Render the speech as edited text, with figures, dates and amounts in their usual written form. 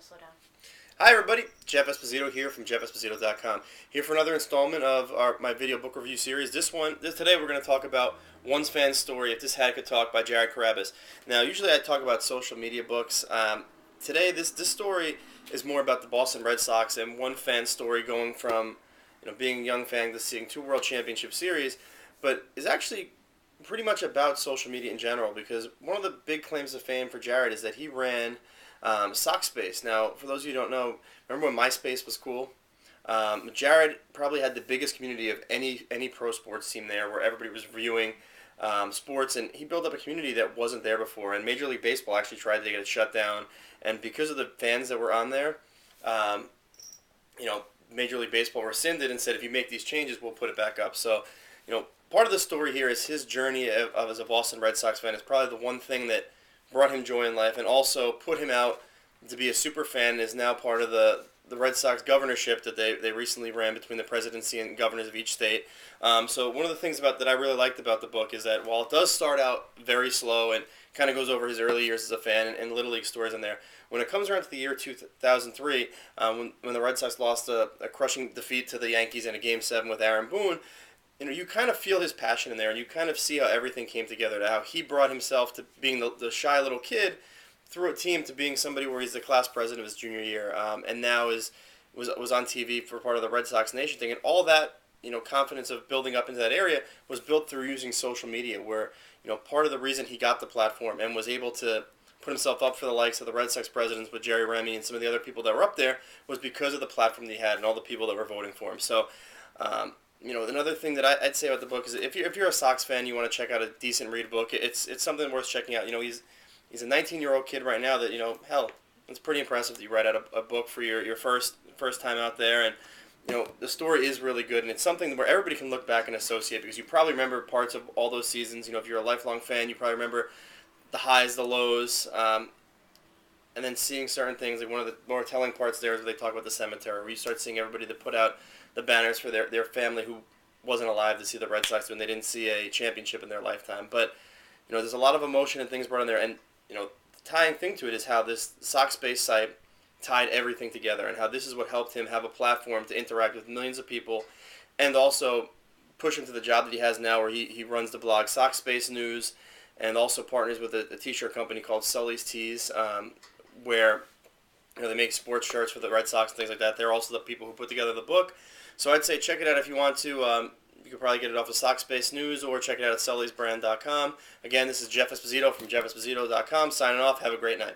slow down. Hi everybody, Jeff Esposito here from jeffesposito.com. Here for another installment of my video book review series. Today we're going to talk about One Fan's Story, If This Hat Could Talk by Carrabis. Now, usually I talk about social media books. Today, this story is more about the Boston Red Sox and one fan's story going from being a young fan to seeing two World Championship Series, but is actually pretty much about social media in general, because one of the big claims to fame for Jared is that he ran Sockspace. Now, for those of you who don't know, remember when MySpace was cool? Jared probably had the biggest community of any pro sports team there, where everybody was reviewing sports, and he built up a community that wasn't there before. And Major League Baseball actually tried to get it shut down, and because of the fans that were on there, Major League Baseball rescinded and said, if you make these changes, we'll put it back up. So, part of the story here is his journey as a Boston Red Sox fan is probably the one thing that brought him joy in life, and also put him out to be a super fan, and is now part of the Red Sox governorship that they recently ran between the presidency and governors of each state. So one of the things that I really liked about the book is that while it does start out very slow and kind of goes over his early years as a fan and Little League stories in there, when it comes around to the year 2003, when the Red Sox lost a crushing defeat to the Yankees in a Game 7 with Aaron Boone, you kind of feel his passion in there, and you kind of see how everything came together, to how he brought himself to being the shy little kid through a team to being somebody where he's the class president of his junior year, and now was on TV for part of the Red Sox Nation thing, and all that confidence of building up into that area was built through using social media, where part of the reason he got the platform and was able to put himself up for the likes of the Red Sox presidents with Jerry Remy and some of the other people that were up there was because of the platform that he had and all the people that were voting for him. So, another thing that I'd say about the book is if you're a Sox fan, you want to check out a decent read book. It's something worth checking out. He's a 19-year-old kid right now that hell, it's pretty impressive that you write out a book for your first time out there, and the story is really good, and it's something where everybody can look back and associate, because you probably remember parts of all those seasons. If you're a lifelong fan, you probably remember the highs, the lows, and then seeing certain things. Like one of the more telling parts there is where they talk about the cemetery, where you start seeing everybody that put out the banners for their family who wasn't alive to see the Red Sox when they didn't see a championship in their lifetime. But there's a lot of emotion and things brought in there, and the tying thing to it is how this Sockspace site tied everything together, and how this is what helped him have a platform to interact with millions of people, and also push him to the job that he has now, where he runs the blog Sockspace News, and also partners with a t-shirt company called Sully's Tees, where they make sports shirts for the Red Sox and things like that. They're also the people who put together the book. So I'd say check it out if you want to. You could probably get it off of Sockspace News, or check it out at sullysbrand.com. Again, this is Jeff Esposito from jeffesposito.com signing off. Have a great night.